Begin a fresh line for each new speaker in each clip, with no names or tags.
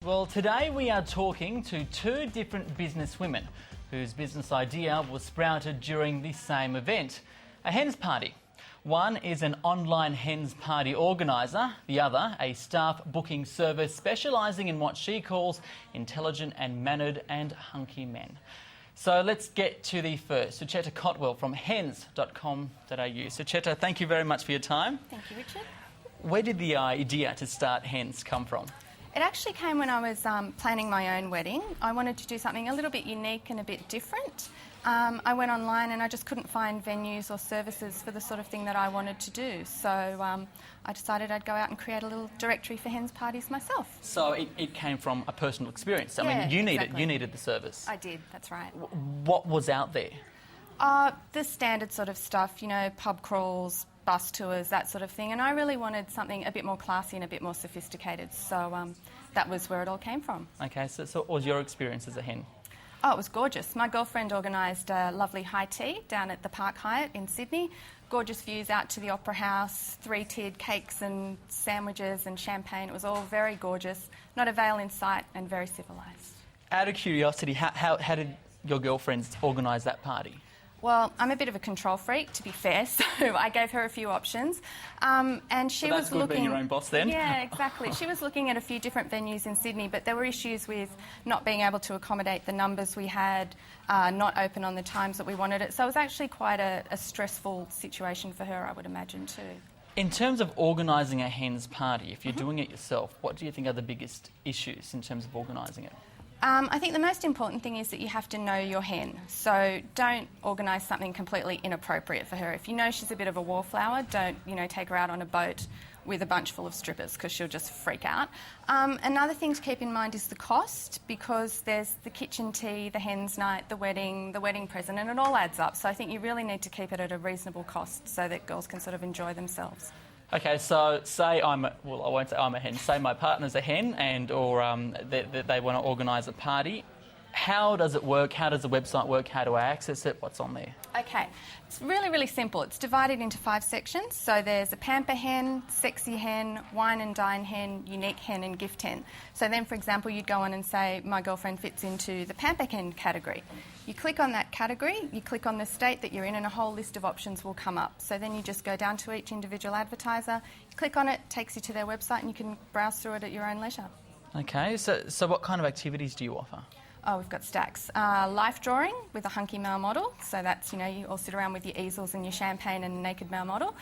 Well, today we are talking to two different business women whose business idea was sprouted during the same event, a hens party. One is an online hens party organiser, the other a staff booking service specialising in what she calls intelligent and mannered and hunky men. So let's get to the first, Sucheta Kotwal from hens.com.au. Sucheta, thank you very much for your time.
Thank you, Richard.
Where did the idea to start Hens come from?
It actually came when I was planning my own wedding. I wanted to do something a little bit unique and a bit different. I went online and I just couldn't find venues or services for the sort of thing that I wanted to do. So I decided I'd go out and create a little directory for hens parties myself.
So it came from a personal experience. I mean, you needed the service.
I did, that's right.
What was out there?
The standard sort of stuff, you know, pub crawls, bus tours, that sort of thing. And I really wanted something a bit more classy and a bit more sophisticated. So that was where it all came from.
Okay, so what was your experience as a hen?
Oh, it was gorgeous. My girlfriend organised a lovely high tea down at the Park Hyatt in Sydney. Gorgeous views out to the Opera House, three-tiered cakes and sandwiches and champagne. It was all very gorgeous, not a veil in sight and very civilised.
Out of curiosity, how did your girlfriends organise that party?
Well, I'm a bit of a control freak, to be fair, so I gave her a few options. And she was looking...
being your own boss then?
Yeah, exactly. She was looking at a few different venues in Sydney, but there were issues with not being able to accommodate the numbers we had, not open on the times that we wanted it. So it was actually quite a stressful situation for her, I would imagine, too.
In terms of organising a hens party, if you're doing it yourself, what do you think are the biggest issues in terms of organising it?
I think the most important thing is that you have to know your hen. So don't organise something completely inappropriate for her. If you know she's a bit of a wallflower, don't, take her out on a boat with a bunch full of strippers because she'll just freak out. Another thing to keep in mind is the cost, because there's the kitchen tea, the hens night, the wedding present, and it all adds up. So I think you really need to keep it at a reasonable cost so that girls can sort of enjoy themselves.
Okay, so say I won't say I'm a hen, say my partner's a hen or they want to organise a party. How does it work? How does the website work? How do I access it? What's on there?
Okay, it's really, really simple. It's divided into 5 sections. So there's a pamper hen, sexy hen, wine and dine hen, unique hen and gift hen. So then, for example, you'd go on and say, my girlfriend fits into the pamper hen category. You click on that category, you click on the state that you're in, and a whole list of options will come up. So then you just go down to each individual advertiser, you click on it, takes you to their website, and you can browse through it at your own leisure.
Okay, so what kind of activities do you offer?
Oh, we've got stacks. Life drawing with a hunky male model. So that's, you all sit around with your easels and your champagne and a naked male model.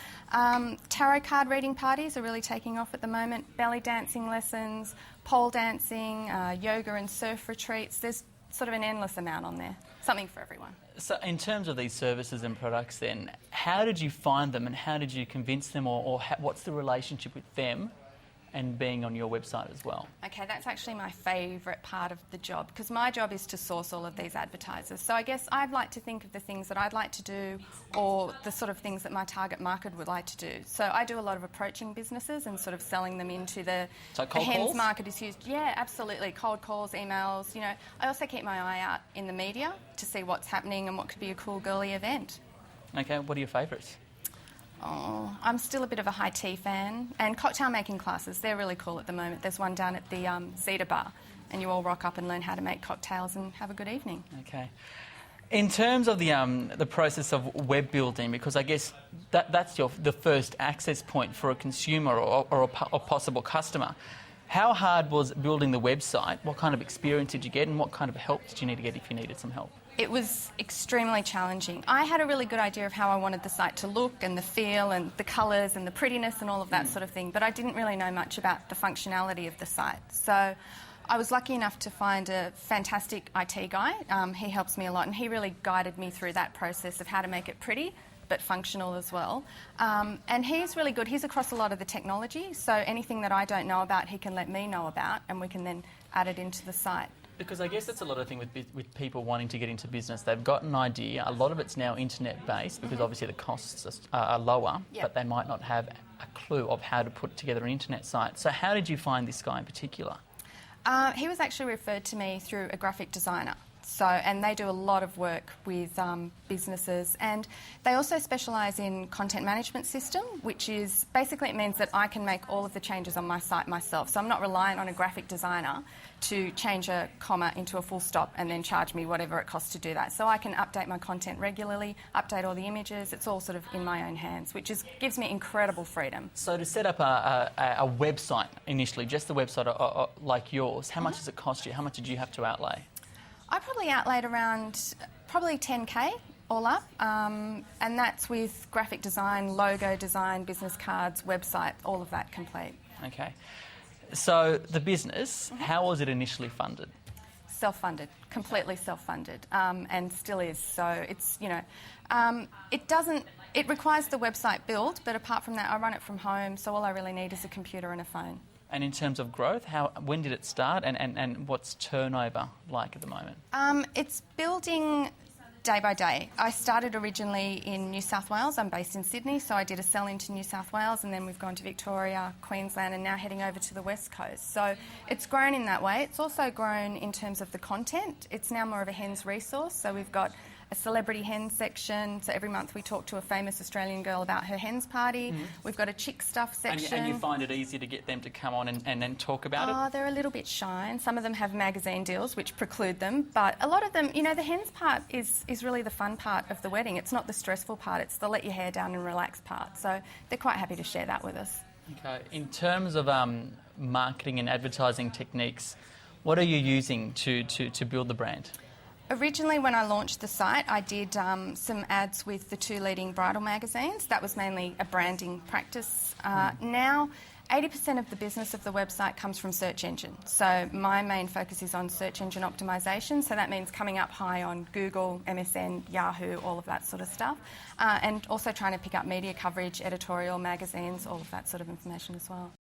Tarot card reading parties are really taking off at the moment. Belly dancing lessons, pole dancing, yoga and surf retreats. There's sort of an endless amount on there. Something for everyone. So
in terms of these services and products then, how did you find them and how did you convince them or what's the relationship with them and being on your website as well? Okay, that's actually my favourite part of the job, because my job is to source all of these advertisers. So I guess I'd like to think of the things that I'd like to do or the sort of things that my target market would like to do. So I do a lot of approaching businesses and sort of selling them into the hens market is used. Yeah, absolutely. Cold calls, emails, I also keep my eye out in the media to see what's happening and what could be a cool girly event. Okay, what are your favourites? Oh, I'm still a bit of a high tea fan. And cocktail making classes, they're really cool at the moment. There's one down at the Zeta Bar, and you all rock up and learn how to make cocktails and have a good evening. Okay. In terms of the process of web building, because I guess that's the first access point for a consumer or a possible customer, how hard was building the website? What kind of experience did you get and what kind of help did you need to get if you needed some help? It was extremely challenging. I had a really good idea of how I wanted the site to look and the feel and the colours and the prettiness and all of that sort of thing, but I didn't really know much about the functionality of the site. So I was lucky enough to find a fantastic IT guy. He helps me a lot and he really guided me through that process of how to make it pretty but functional as well. And he's really good. He's across a lot of the technology, so anything that I don't know about, he can let me know about and we can then add it into the site. Because I guess that's a lot of thing with people wanting to get into business. They've got an idea. A lot of it's now internet-based because obviously the costs are lower, but they might not have a clue of how to put together an internet site. So how did you find this guy in particular? He was actually referred to me through a graphic designer.
So, and they do a lot of work with businesses, and they also specialise in content management system, which is basically, it means that I can make all of the changes on my site myself. So I'm not reliant on a graphic designer to change a comma into a full stop and then charge me whatever it costs to do that. So I can update my content regularly, update all the images. It's all sort of in my own hands, which gives me incredible freedom.
So to set up a website initially, just a website like yours, how much does it cost you? How much did you have to outlay?
I probably outlaid around probably 10K all up, and that's with graphic design, logo design, business cards, website, all of that complete.
Okay. So the business, how was it initially funded?
Self-funded, completely self-funded, and still is. So it's, it requires the website build, but apart from that, I run it from home, so all I really need is a computer and a phone.
And in terms of growth, when did it start, and what's turnover like at the moment?
It's building day by day. I started originally in New South Wales. I'm based in Sydney, so I did a sell into New South Wales, and then we've gone to Victoria, Queensland, and now heading over to the West Coast. So it's grown in that way. It's also grown in terms of the content. It's now more of a hens resource, so we've got a celebrity hen section. So every month we talk to a famous Australian girl about her hens party. Mm-hmm. We've got a chick stuff section.
And you find it easy to get them to come on and then talk about it?
Oh, they're a little bit shy, and some of them have magazine deals which preclude them. But a lot of them, the hens part is really the fun part of the wedding. It's not the stressful part. It's the let your hair down and relax part. So they're quite happy to share that with us.
Okay. In terms of marketing and advertising techniques, what are you using to build the brand?
Originally, when I launched the site, I did some ads with the 2 leading bridal magazines. That was mainly a branding practice. Now, 80% of the business of the website comes from search engine. So my main focus is on search engine optimisation. So that means coming up high on Google, MSN, Yahoo, all of that sort of stuff. And also trying to pick up media coverage, editorial, magazines, all of that sort of information as well.